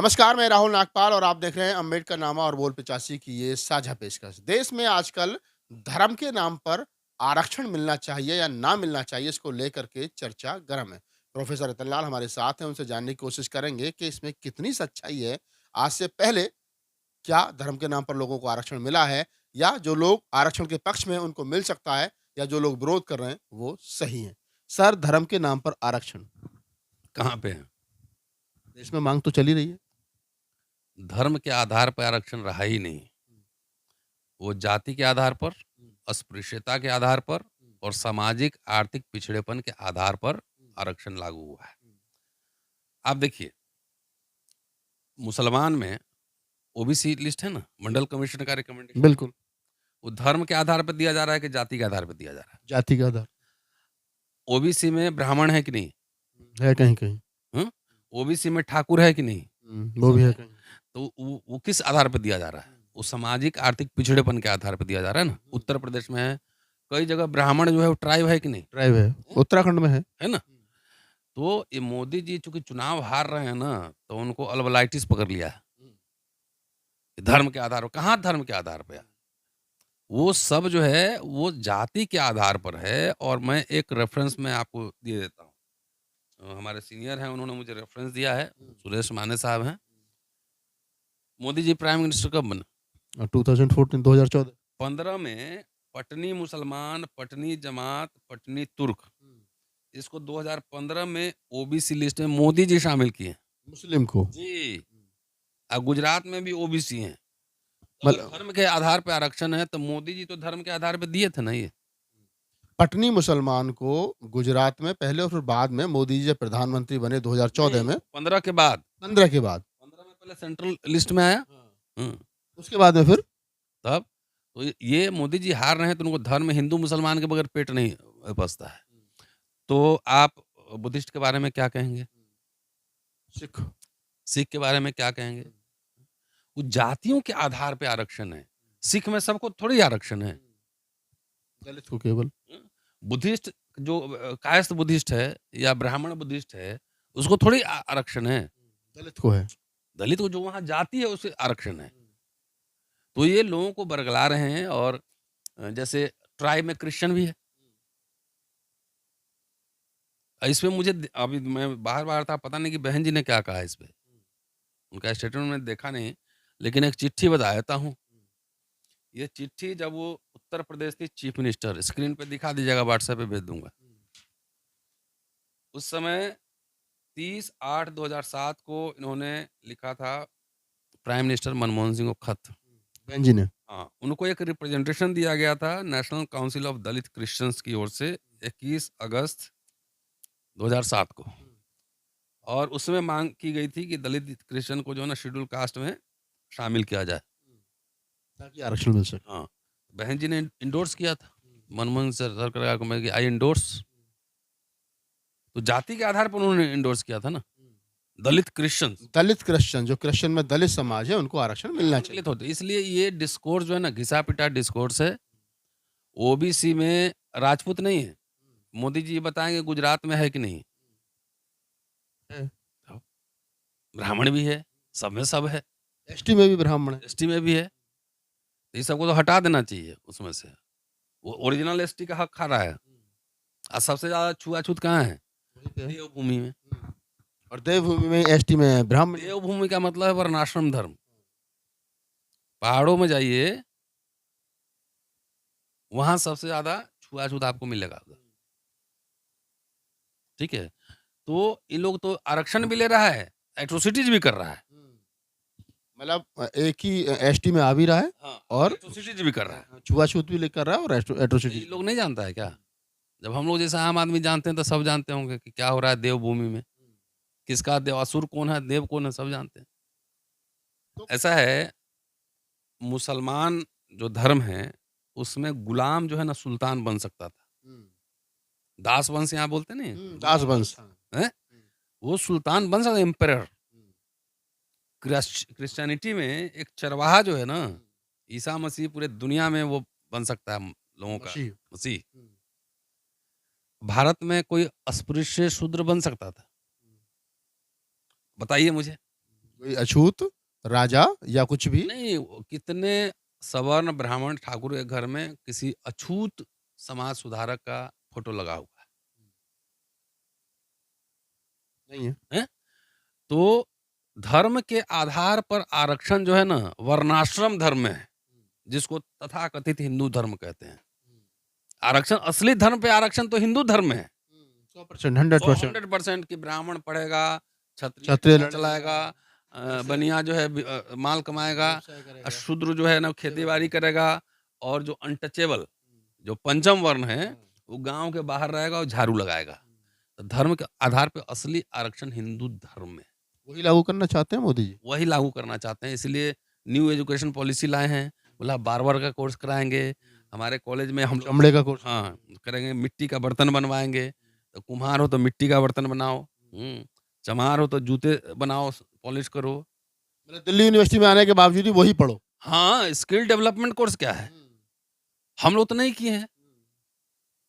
नमस्कार, मैं राहुल नागपाल और आप देख रहे हैं अम्बेडकर नामा और बोल 85 की ये साझा पेशकश। देश में आजकल धर्म के नाम पर आरक्षण मिलना चाहिए या ना मिलना चाहिए, इसको लेकर के चर्चा गर्म है। प्रोफेसर रतनलाल हमारे साथ हैं, उनसे जानने की कोशिश करेंगे कि इसमें कितनी सच्चाई है। आज से पहले क्या धर्म के नाम पर लोगों को आरक्षण मिला है, या जो लोग आरक्षण के पक्ष में हैं, उनको मिल सकता है, या जो लोग विरोध कर रहे हैं, वो सही हैं? सर, धर्म के नाम पर आरक्षण, कहाँ पे है? देश में माँग तो चल ही रही है। धर्म के आधार पर आरक्षण रहा ही नहीं। वो जाति के आधार पर, अस्पृश्यता के आधार पर और सामाजिक आर्थिक पिछड़ेपन के आधार पर आरक्षण लागू हुआ है। आप देखिए, मुसलमान में ओबीसी लिस्ट है ना, मंडल कमीशन का रिकमेंडेशन, बिल्कुल, वो धर्म के आधार पर दिया जा रहा है कि जाति के आधार पर दिया जा रहा है? जाति का आधार ओबीसी में ब्राह्मण है कि नहीं? है कहीं-कहीं। हुँ? ओबीसी में ठाकुर है कि नहीं? वो भी है कहीं। तो वो किस आधार पर दिया जा रहा है? वो सामाजिक आर्थिक पिछड़ेपन के आधार पर दिया जा रहा है ना। उत्तर प्रदेश में है, कई जगह ब्राह्मण जो है वो ट्राइब है कि नहीं? ट्राइब है, उत्तराखंड में है। है ना? तो ये मोदी जी चूँकि चुनाव हार रहे हैं ना, तो उनको अल्बलाइटिस पकड़ लिया है। धर्म के आधार पर, कहाँ धर्म के आधार पे है? वो सब जो है वो जाति के आधार पर है। और मैं एक रेफ़रेंस मैं आपको दे देता हूँ। हमारे सीनियर हैं, उन्होंने मुझे रेफ़रेंस दिया है, सुरेश माने साहब हैं। मोदी जी प्राइम मिनिस्टर कब बने? 2014 2014 15 में पटनी मुसलमान, पटनी जमात, पटनी तुर्क, इसको 2015 में ओबीसी लिस्ट में मोदी जी शामिल किए। मुस्लिम को जी। गुजरात में भी ओबीसी हैं। तो अगर मतलब धर्म के आधार पे आरक्षण है, तो मोदी जी तो धर्म के आधार पे दिए थे ना ये। पटनी मुसलमान को गुजरात में पहले और फिर बाद में मोदी जी जब प्रधानमंत्री बने 2014 नहीं, में, 15 के बाद। 15 के बाद। 15 में पहले सेंट्रल लिस्ट में आया। हुँ, उसके बाद में फिर तब तो ये मोदी जी हार रहे हैं, तो उनको धर्म हिंदू मुसलमान के बगैर पेट नहीं पचता है। तो आप बुद्धिस्ट के बारे में क्या कहेंगे? सिख, सिख के बारे में क्या कहेंगे? वो जातियों के आधार पे आरक्षण है। सिख में सबको थोड़ी आरक्षण है। दलित को केवल। बुद्धिस्ट जो कायस्थ बुद्धिस्ट है या ब्राह्मण बुद्धिस्ट है, उसको थोड़ी आरक्षण है। दलित को है। दलित को जो वहाँ जाति है उसे आरक्षण है। तो ये लोगों को बरगला रहे हैं। और जैसे ट्राइब में क्रिश्चियन भी है। इसमें मुझे अभी मैं बाहर था, पता नहीं कि बहन जी ने क्या कहा इस पे। उनका स्टेटमेंट मैंने देखा नहीं, लेकिन एक चिट्ठी बता देता हूँ। ये चिट्ठी जब वो उत्तर प्रदेश की चीफ मिनिस्टर, स्क्रीन पे दिखा दीजिएगा, व्हाट्सएप पे भेज दूंगा। उस समय 30/8/2007 को इन्होंने लिखा था प्राइम मिनिस्टर मनमोहन सिंह को खत। बहन जी ने। हाँ, उनको एक रिप्रेजेंटेशन दिया गया था national council of Dalit Christians की ओर से 21 अगस्त 2007 को। और उसमें मांग की गई थी कि दलित क्रिश्चियन को जो है ना शेड्यूल कास्ट में शामिल किया जाए। ताकि आरक्षण मिल सके। हाँ, बहन जी ने इंडोर्स किया था मनमोहन सरकार को, मैं आई इंडोर्स। तो जाति के आधार पर उन्होंने इंडोर्स किया था ना, दलित क्रिश्चियन दलित क्रिश्चियन, जो क्रिश्चियन में दलित समाज है, उनको आरक्षण मिलना चाहिए। दलित होते। इसलिए ये डिस्कोर्स जो है ना, घिसा पिटा डिस्कोर्स है। ओबीसी में राजपूत नहीं है। मोदी जी बताएंगे गुजरात में है कि नहीं? है। तो ब्राह्मण भी है, सब में सब है, एसटी में भी ब्राह्मण है। एसटी में भी है। तो ये सबको तो हटा देना चाहिए उसमें से। वो ओरिजिनल एसटी का हक खा रहा है। और सबसे ज्यादा छुआछूत कहाँ है? वहीं पे है। देवभूमि में। और देवभूमि में एसटी में ब्राह्मण। देवभूमि का मतलब है वर्णाश्रम धर्म। पहाड़ों में जाइए, वहां सबसे ज्यादा छुआछूत आपको मिलेगा उधर। ठीक है? तो ये लोग तो आरक्षण भी ले रहा है, एट्रोसिटीज भी कर रहा है। मतलब एक ही एसटी में आ भी रहा है, हाँ, और एट्रोसिटीज भी कर रहा है। छुआछूत भी लेकर रहा है, और ये एट्रोसिटी। लोग नहीं जानता है क्या? जब हम लोग जैसे आम आदमी जानते हैं, तो सब जानते होंगे कि क्या हो रहा है देवभूमि में। किसका देव, असुर कौन है, देव कौन है, सब जानते हैं। ऐसा है, मुसलमान जो धर्म है, उसमें गुलाम जो है ना सुल्तान बन सकता था। दास वंश यहाँ बोलते नहीं, दास वंश। हैं? वो सुल्तान बन सकता, एम्परर। क्रिश्चियनिटी में एक चरवाहा जो है ना, ईसा मसीह पूरे दुनिया में वो बन सकता है लोगों का मसीह। मसीह। भारत में कोई अस्पृश्य शूद्र बन सकता था? बताइए मुझे। कोई अछूत, राजा या कुछ भी? नहीं, वो कितने सवर्ण, ब्राह्मण, ठाकुर के घर में किसी अछूत समाज सुधारक का फ़ोटो लगा हुआ नहीं है। है? तो धर्म के आधार पर आरक्षण जो है ना, वर्णाश्रम धर्म में है, जिसको तथाकथित हिंदू धर्म कहते हैं। आरक्षण, असली धर्म पे आरक्षण तो हिंदू धर्म में है। 100% 100% 100% कि ब्राह्मण पढ़ेगा, क्षत्रिय क्षत्रिय चूल्हा लड़ेगा, चलाएगा, वैश्य बनिया जो है माल कमाएगा, व्यवसाय करेगा। शूद्र जो है ना खेती-बाड़ी करेगा, और जो अनटचेबल, जो पंचम वर्ण है, हाँ। वो गाँव के बाहर रहेगा और झाड़ू लगाएगा। तो धर्म के आधार पे असली आरक्षण हिंदू धर्म में है। वही लागू करना चाहते हैं मोदी जी? वही लागू करना चाहते हैं, इसलिए न्यू एजुकेशन पॉलिसी लाए हैं। बोला बार्बर का कोर्स कराएँगे, हमारे कॉलेज में हम लोग चमड़े का कोर्स हाँ, करेंगे, मिट्टी का बर्तन बनवाएँगे, तो कुम्हार हो तो मिट्टी का बर्तन बनाओ, चमार हो तो जूते बनाओ, पॉलिश करो। मतलब दिल्ली यूनिवर्सिटी में आने के बावजूद भी वही पढ़ो। हाँ, स्किल डेवलपमेंट कोर्स क्या है? हम लोग तो नहीं किए हैं।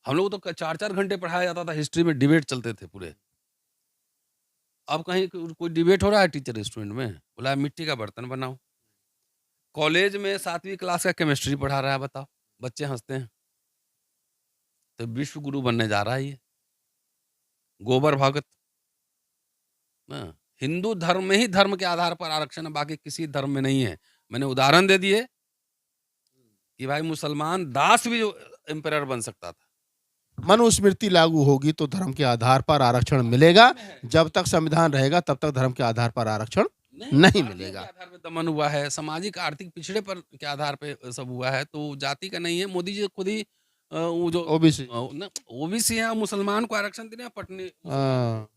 हम लोग तो 4-4 घंटे पढ़ाया जाता था, हिस्ट्री में डिबेट चलते थे पूरे। अब कहीं कोई डिबेट हो रहा है टीचर स्टूडेंट में? बोला मिट्टी का बर्तन बनाओ। कॉलेज में 7वीं क्लास का केमिस्ट्री पढ़ा रहा है, बताओ। बच्चे हँसते हैं। तो विश्व गुरु बनने जा रहा है ये, गोबर भगत। हाँ, हिंदू धर्म में ही धर्म के आधार पर आरक्षण है, बाकी किसी धर्म में नहीं है। मैंने उदाहरण दे दिए कि भाई मुसलमान दास भी जो एम्परर बन सकता था। मनुस्मृति लागू होगी तो धर्म के आधार पर आरक्षण मिलेगा। जब तक संविधान रहेगा तब तक धर्म के आधार पर आरक्षण नहीं जाति मिलेगा। के आधार पे दमन हुआ है, सामाजिक आर्थिक पिछड़े पर के आधार पे सब हुआ है, तो जाति का नहीं है। मोदी जी खुद ही वो जो ओबीसी। ना ओबीसी है, मुसलमान को आरक्षण दे रहे हैं, पटनी हाँ।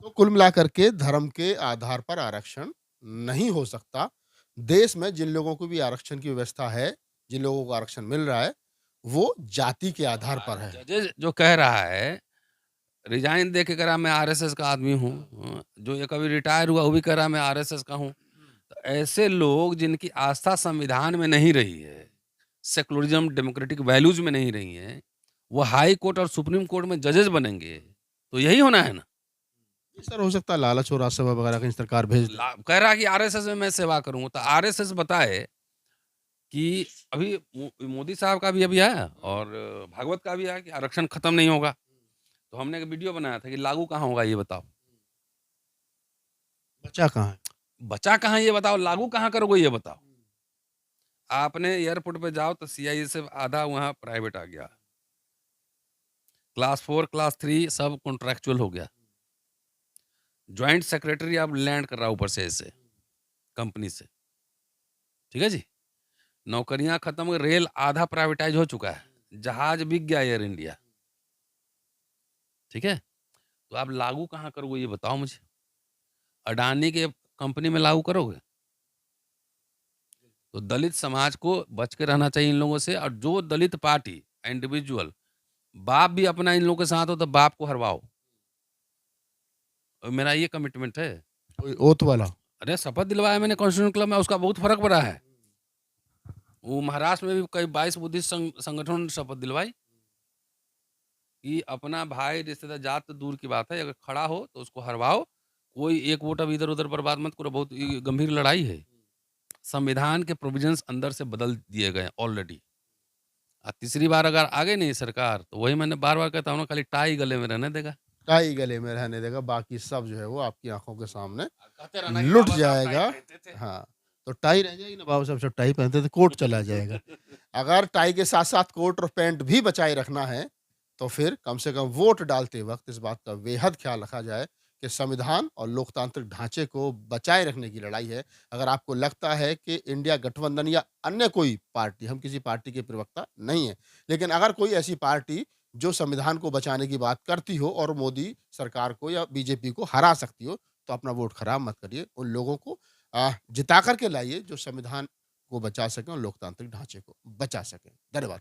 तो कुल मिलाकर के धर्म के आधार पर आरक्षण नहीं हो सकता। देश में जिन लोगों को भी आरक्षण की व्यवस्था है, जिन लोगों को आरक्षण मिल रहा है, वो जाति के आधार पर है। जजेस जो कह रहा है, रिजाइन दे के कह रहा मैं आरएसएस का आदमी हूँ, जो ये कभी रिटायर हुआ वो भी कह रहा मैं आरएसएस का हूँ। तो ऐसे लोग जिनकी आस्था संविधान में नहीं रही है, सेकुलरिज्म डेमोक्रेटिक वैल्यूज में नहीं रही है, वो हाई कोर्ट और सुप्रीम कोर्ट में जजेस बनेंगे, तो यही होना है ना। ये सर हो सकता है लालच और राजसभा वगैरह की सरकार भेज दे। कह रहा कि आरएसएस में मैं सेवा करूँ, तो आरएसएस बताए कि अभी मोदी साहब का भी अभी आया और भागवत का भी आया कि आरक्षण खत्म नहीं होगा। तो हमने एक वीडियो बनाया था कि लागू कहाँ होगा ये बताओ। बचा कहाँ है? बचा कहाँ ये बताओ, लागू कहाँ करोगे ये बताओ। आपने एयरपोर्ट पे जाओ तो सीआईए से आधा वहाँ प्राइवेट आ गया। क्लास 4, क्लास 3 सब कॉन्ट्रैक्चुअल हो गया। जॉइंट सेक्रेटरी अब लैंड कर रहा है ऊपर से ऐसे कंपनी से। ठीक है जी? नौकरियां खत्म हो, रेल आधा प्राइवेटाइज हो चुका है, जहाज बिक गया एयर इंडिया। ठीक है? तो आप लागू कहाँ करोगे ये बताओ मुझे। अडानी के कंपनी में लागू करोगे? तो दलित समाज को बच के रहना चाहिए इन लोगों से, और जो दलित पार्टी इंडिविजुअल बाप भी अपना इन लोगों के साथ हो तो बाप को हरवाओ। और मेरा ये कमिटमेंट है। कोई ओथ वाला? अरे शपथ दिलवाया मैंने कॉन्स्टिट्यूशन क्लब में, उसका बहुत फर्क पड़ा है। वो महाराष्ट्र में भी कई 22 बुद्धिस्ट संगठनों ने शपथ दिलवाई कि अपना भाई रिश्तेदार, जात तो दूर की बात है, अगर खड़ा हो तो उसको हरवाओ। कोई एक वोट अब इधर उधर बर्बाद मत करो, बहुत ये गंभीर लड़ाई है। संविधान के प्रोविजंस अंदर से बदल दिए गए ऑलरेडी। तीसरी बार अगर आ गई नहीं सरकार, तो वही मैंने बार बार कहता हूँ ना, खाली टाई गले में रहने देगा। टाई गले में रहने देगा, बाकी सब जो है वो आपकी आंखों के सामने कहते रहना कि लुट बाबा साहब टाई जाएगा। पहनते थे। हाँ, तो टाई रह जाएगी ना, बाबा साहब सब टाई पहनते थे, कोट चला जाएगा। अगर टाई के साथ-साथ कोट और पैंट भी बचाए रखना है, तो फिर कम से कम वोट डालते वक़्त इस बात का बेहद ख़्याल रखा जाए कि संविधान और लोकतांत्रिक ढांचे को बचाए रखने की लड़ाई है। अगर आपको लगता है कि इंडिया गठबंधन या अन्य कोई पार्टी, हम किसी पार्टी के प्रवक्ता नहीं हैं, लेकिन अगर कोई ऐसी पार्टी जो संविधान को बचाने की बात करती हो और मोदी सरकार को या बीजेपी को हरा सकती हो, तो अपना वोट खराब मत करिए। उन लोगों को जिता कर के लाइए जो संविधान को बचा सकें और लोकतांत्रिक ढांचे को बचा सकें। धन्यवाद।